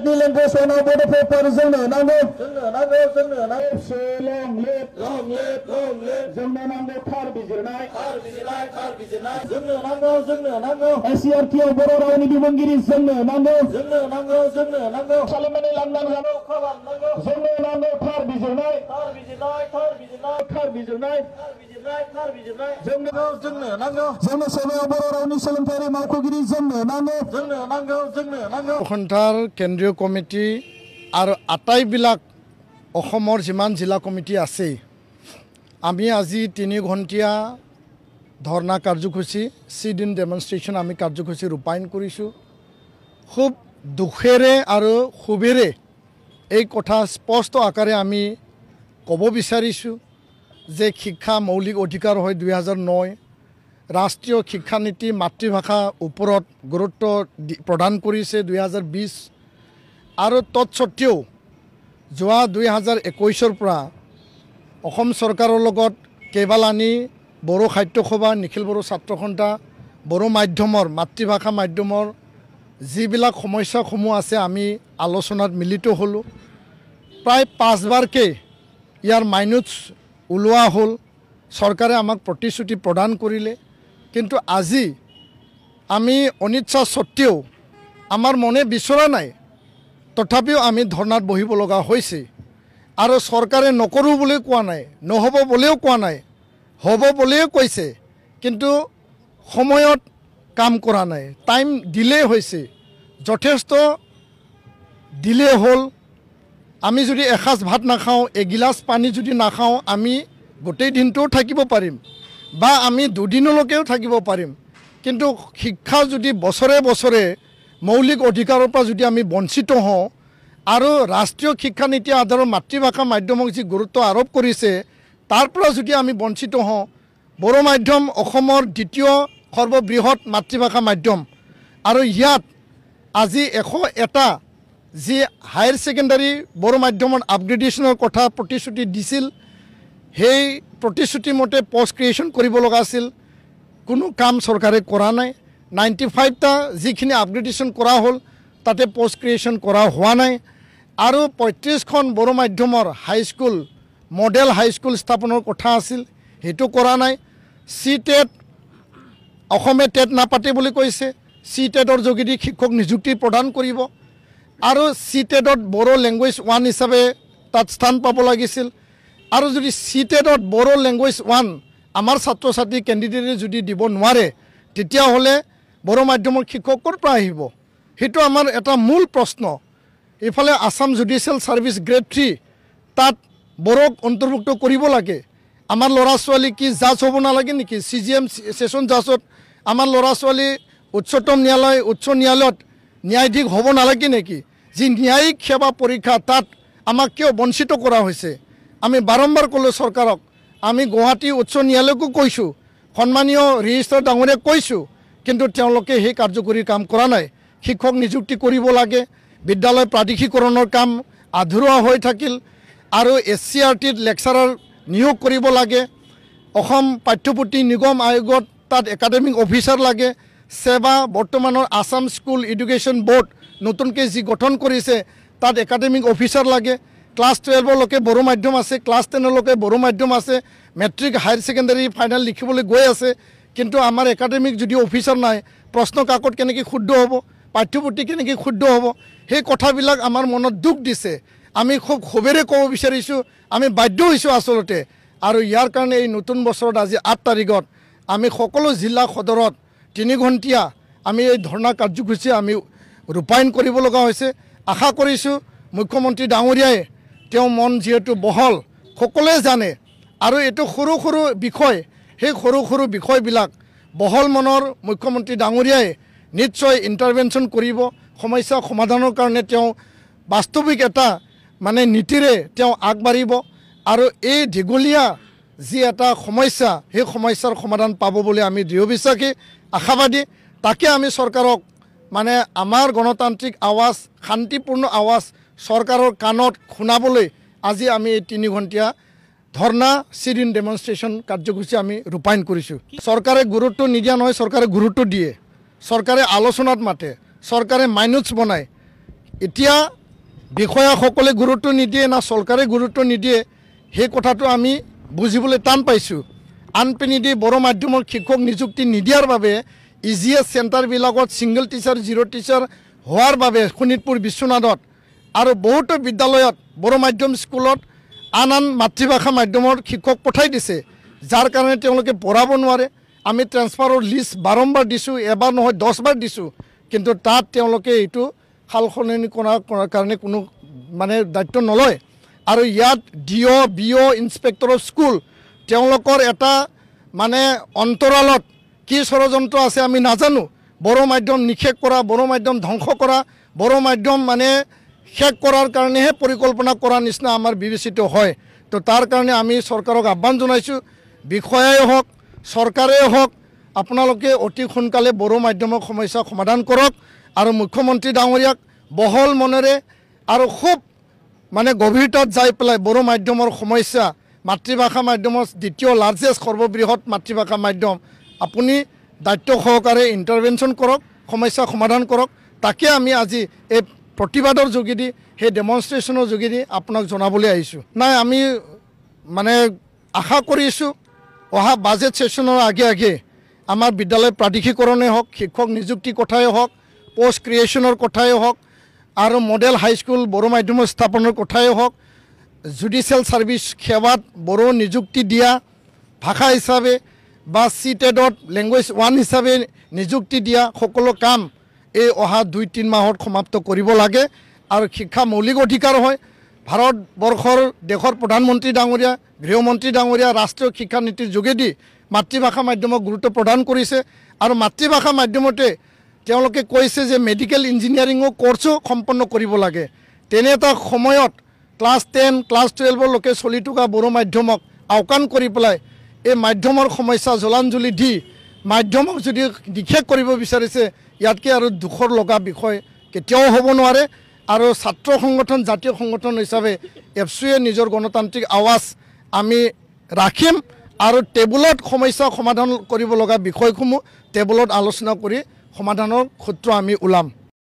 Ethnic language on our border paper जोंनो नांगौ long live जोंनो नांगौ थार बिजिरनाय जोंनो नांगौ SCRT आव बर' रावनि बिबुंगिरि जोंनो नांगौ सालिमानि लांदां जानो खालामनांगौ जोंनो नांगौ थार बिजिरनाय जोंनो सेनायाव बर' रावनि सोलोंथायारि मावख'गिरि जोंनो नांगौ खन्थार केन्द्रीय कमिटी और आटाइबिलाक অসমৰ যিমান জিলা কমিটি আছে আমি আজি 3 ঘণ্টিয়া ধৰ্ণা কাৰ্যসূচী সিট ইন ডেমনস্ট্ৰেশন আমি কাৰ্যসূচী ৰূপায়ণ কৰিছো খুব দুখেৰে আৰু খুবেৰে এই কথা স্পষ্ট আকাৰে আমি ক'ব বিচাৰিছো যে শিক্ষা মৌলিক অধিকাৰ হয় 2009 ৰাষ্ট্ৰীয় শিক্ষা নীতি মাতৃভাষা ওপৰত গুৰুত্ব প্ৰদান কৰিছে 2020 আৰু তৎসত্ত্বেও যোৱা 2021 পৰা অসম চৰকাৰৰ লগত কেবালানি বড়ো সাহিত্য সভা নিখিল বড়ো ছাত্ৰ সন্থা বড়ো মাধ্যমৰ মাতৃভাষা মাধ্যমৰ যিবিলাক সমস্যাসমূহ আছে আমি আলোচনাত মিলিত হলো প্ৰায় 5 বাৰকে ইয়াৰ মাইনুটছ উলোৱা হল চৰকাৰে আমাক প্ৰতিশ্ৰুতি প্ৰদান কৰিলে কিন্তু আজি আমি অনিচ্ছা সত্ত্বেও আমাৰ মনে বিচৰা নাই তথাপিও আমি ধৰ্ণাত বহিব লগা হৈছে আৰু চৰকাৰে নকৰো বুলি কোৱা নাই নহব বুলিও কোৱা নাই হ'ব বুলিও কৈছে কিন্তু সময়ত কাম কৰা নাই টাইম ডিলে হৈছে যথেষ্ট ডিলে হল আমি যদি এসাজ ভাত নাখাওঁ এগিলাস পানী যদি নাখাওঁ আমি গোটেই দিনটো থাকিব পাৰিম বা আমি দুদিনলৈকেও থাকিব পাৰিম কিন্তু শিক্ষা যদি বছৰে বছৰে মৌলিক অধিকাৰৰ পৰা যদি আমি বঞ্চিত হওঁ আৰু ৰাষ্ট্ৰীয় শিক্ষা নীতি আধাৰত মাতৃভাষা মাধ্যমক যি গুৰুত্ব আৰোপ কৰিছে তাৰ পৰা যদি আমি বঞ্চিত হওঁ বড়ো মাধ্যম অসমৰ দ্বিতীয় সৰ্ববৃহৎ মাতৃভাষা মাধ্যম আৰু ইয়াত আজি 101টা যি হায়াৰ সেকেন্ডাৰী বড়ো মাধ্যমৰ আপগ্ৰেডেশনৰ কথা প্ৰতিশ্ৰুতি দিছিল সেই প্ৰতিশ্ৰুতি মতে পোষ্ট ক্ৰিয়েশ্যন কৰিব লগা আছিল কোনো কাম চৰকাৰে কৰা নাই 95টা যিখিনি আপগ্ৰেডেশন কৰা হ'ল তাতে পোষ্ট ক্ৰিয়েশ্যন কৰা হোৱা নাই আৰু 35খন বড়ো মাধ্যমৰ হাইস্কুল মডেল হাইস্কুল স্থাপনৰ কথা আছিল হেতু কৰা নাই সিটেট অসমে টেট নাপাতে বুলি কৈছে সিটেটৰ যোগেদি শিক্ষক নিযুক্তি প্ৰদান কৰিব আৰু সিটেটত বড়ো ল্যাঙ্গুৱেজ 1 হিচাপে তাত স্থান পাব লাগিছিল আৰু যদি সিটেটত বড়ো ল্যাঙ্গুৱেজ 1 আমাৰ ছাত্ৰ ছাত্ৰী ক্যান্ডিডেটে যদি দিব নোৱাৰে তেতিয়া হলে বড়ো মাধ্যমৰ শিক্ষক ক'ৰ পৰা আহিব হেতু আমাৰ এটা মূল প্ৰশ্ন ইফালে আসাম জুডিশিয়াল সাৰ্ভিস গ্ৰেড 3 তাত বড়োক অন্তৰ্ভুক্ত কৰিব লাগে আমাৰ ল'ৰা ছোৱালী কি জাজ হ'ব নালাগে নেকি সিজিএম সেশন জাজত আমাৰ ল'ৰা ছোৱালী উচ্চতম ন্যায়ালয় উচ্চ ন্যায়ালয়ত ন্যায়াধীশ হ'ব নালাগে নেকি যি ন্যায়িক সেৱা পৰীক্ষা তাত আমাক কিয় বঞ্চিত কৰা হৈছে আমি বাৰম্বাৰ ক'লো চৰকাৰক আমি গুৱাহাটী উচ্চ ন্যায়ালয়কো কৈছো সন্মানীয় ৰেজিষ্ট্ৰাৰ ডাঙৰীয়াক কৈছো কিন্তু তেওঁলোকে সেই কাৰ্যকৰী কাম কৰা নাই শিক্ষক নিযুক্তি কৰিব লাগে বিদ্যালয় প্ৰাধিকৰণৰ কাম আধৰুৱা হৈ থাকিল আৰু SCRTত লেকচাৰাৰ নিয়োগ কৰিব লাগে অসম পাঠ্যপুথি নিগম আয়োগত তাত একাডেমিক অফিচাৰ লাগে সেৱা বৰ্তমানৰ আসাম স্কুল এডুকেশ্যন বোৰ্ড নতুনকৈ যি গঠন কৰিছে তাত একাডেমিক অফিচাৰ লাগে ক্লাছ 12 লৈকে বড়ো মাধ্যম আছে ক্লাছ 10 লৈকে বড়ো মাধ্যম আছে মেট্ৰিক হায়াৰ সেকেন্ডাৰী ফাইনাল লিখিবলৈ গৈ আছে কিন্তু আমাৰ একাডেমিক যদি অফিচাৰ নাই প্ৰশ্ন কাকত কেনেকৈ শুদ্ধ হ'ব পাঠ্যপুথি কেনেকৈ শুদ্ধ হ'ব সেই কথাবিলাক আমাৰ মনত দুখ দিছে আমি খুব খুবেৰে ক'ব বিচাৰিছো আমি বাধ্য হৈছো আসলতে আৰু ইয়াৰ কাৰণে এই নতুন বছৰত আজি 8 তাৰিখত আমি সকলো জিলা সদৰত 3 ঘণ্টিয়া আমি এই ধৰ্ণা কাৰ্যসূচী আমি ৰূপায়ণ কৰিব লগা হৈছে আশা কৰিছো মুখ্যমন্ত্ৰী ডাঙৰীয়াই তেওঁ মন যেহেতু বহল সকলোৱে জানে আৰু এটো সৰু সৰু বিষয় সেই সৰু সৰু বিষয়বিলাক বহল মনৰ মুখ্যমন্ত্ৰী ডাঙৰীয়াই নিশ্চয় ইন্টাৰভেনশন কৰিব সমস্যা সমাধানৰ কাৰণে তেওঁ বাস্তৱিক এটা মানে নীতিৰে তেওঁ আগবাঢ়িব আৰু এই দীঘলীয়া যি এটা সমস্যা সেই সমস্যাৰ সমাধান পাব বুলি আমি দৃঢ় বিশ্বাসী আশাবাদী তাকে আমি চৰকাৰক মানে আমাৰ গণতান্ত্ৰিক আৱাজ শান্তিপূৰ্ণ আৱাজ চৰকাৰৰ কাণত শুনাবলৈ আজি আমি এই 3 ঘণ্টিয়া ধৰ্ণা সিট ইন ডেমনস্ট্ৰেশন কাৰ্যসূচী আমি ৰূপায়ণ কৰিছো চৰকাৰে গুৰুত্ব নিদিয়া নহয় চৰকাৰে গুৰুত্ব দিয়ে চৰকাৰে আলোচনাত মাতে চৰকাৰে মাইনুটছ বনায় এতিয়া বিষয়াসকলে গুৰুত্ব নিদিয়ে না চৰকাৰে গুৰুত্ব নিদিয়ে সেই কথাটো আমি বুজিবলৈ টান পাইছোঁ আনপিনেদি বড়ো মাধ্যমৰ শিক্ষক নিযুক্তি নিদিয়াৰ বাবে ইজিএছ চেণ্টাৰবিলাকত ছিংগল টিচাৰ জিৰ' টিচাৰ হোৱাৰ বাবে শোণিতপুৰ বিশ্বনাথত আৰু বহুতো বিদ্যালয়ত বড়ো মাধ্যম স্কুলত আন মাতৃভাষা মাধ্যমৰ শিক্ষক পঠাই দিছে যাৰ কাৰণে তেওঁলোকে পঢ়াব নোৱাৰে আমি ট্ৰেন্সফাৰৰ লিষ্ট বাৰম্বাৰ দিছোঁ এবাৰ নহয় 10 বাৰ দিছোঁ কিন্তু তাত তেওঁলোকে এইটো সালসলনি কৰাৰ কাৰণে কোনো মানে দায়িত্ব নলয় আৰু ইয়াত Dio B O inspector of school তেওঁলোকৰ এটা মানে অন্তৰালত কি ষড়যন্ত্ৰ আছে আমি নাজানো বড়ো মাধ্যম নিষেধ কৰা বড়ো মাধ্যম ধ্বংস কৰা বড়ো মাধ্যম মানে শেষ কৰাৰ কাৰণেহে পৰিকল্পনা কৰা নিচিনা আমাৰ বিবেচিত হয় তো তাৰ কাৰণে আমি চৰকাৰক আহ্বান জনাইছোঁ বিষয়াই হওক চৰকাৰেই হওক আপোনালোকে অতি সোনকালে বড়ো মাধ্যমৰ সমস্যা সমাধান কৰক আৰু মুখ্যমন্ত্ৰী ডাঙৰীয়াক বহল মনেৰে আৰু খুব মানে গভীৰতাত যাই পেলাই বড়ো মাধ্যমৰ সমস্যা মাতৃভাষা মাধ্যমৰ দ্বিতীয় লাৰ্জেষ্ট সৰ্ববৃহৎ মাতৃভাষা মাধ্যম আপুনি দায়িত্ব সহকাৰে ইণ্টাৰভেনশ্যন কৰক সমস্যা সমাধান কৰক তাকে আমি আজি এই প্ৰতিবাদৰ যোগেদি সেই ডেমনষ্ট্ৰেশ্যনৰ যোগেদি আপোনাক জনাবলৈ আহিছোঁ নাই আমি মানে আশা কৰিছোঁ অহা বাজেট ছেশ্যনৰ আগে আমাৰ বিদ্যালয় প্ৰাদেশিকৰণেই হওক শিক্ষক নিযুক্তি কথাই হওক পোষ্ট ক্ৰিয়েশ্যনৰ কথাই হওক আৰু মডেল হাইস্কুল বড়ো মাধ্যমৰ স্থাপনৰ কথাই হওক জুডিচিয়েল ছাৰ্ভিচ সেৱাত বড়ো নিযুক্তি দিয়া ভাষা হিচাপে বা চিটেডত লেংগুৱেজ 1 হিচাপে নিযুক্তি দিয়া সকলো কাম এই অহা 2-3 মাহত সমাপ্ত কৰিব লাগে আৰু শিক্ষা মৌলিক অধিকাৰ হয় ভাৰতবৰ্ষৰ দেশৰ প্ৰধানমন্ত্ৰী ডাঙৰীয়া গৃহমন্ত্ৰী ডাঙৰীয়া ৰাষ্ট্ৰীয় শিক্ষা নীতিৰ যোগেদি মাতৃভাষা মাধ্যমক গুৰুত্ব প্ৰদান কৰিছে আৰু মাতৃভাষা মাধ্যমতে তেওঁলোকে কৈছে যে মেডিকেল ইঞ্জিনিয়াৰিঙো কোৰ্ছো সম্পন্ন কৰিব লাগে তেনে এটা সময়ত ক্লাছ 10 ক্লাছ 12লৈকে চলি থকা বড়ো মাধ্যমক আওকাণ কৰি পেলাই এই মাধ্যমৰ সমস্যা জলাঞ্জলি দি মাধ্যমক যদি নিষেধ কৰিব বিচাৰিছে ইয়াতকৈ আৰু দুখৰ লগা বিষয় কেতিয়াও হ'ব নোৱাৰে আৰু ছাত্ৰ সংগঠন জাতীয় সংগঠন হিচাপে এফচুয়ে নিজৰ গণতান্ত্ৰিক আৱাজ আমি ৰাখিম আৰু টেবুলত সমস্যা সমাধান কৰিব লগা বিষয়সমূহ টেবুলত আলোচনা কৰি সমাধানৰ সূত্ৰ আমি ওলাম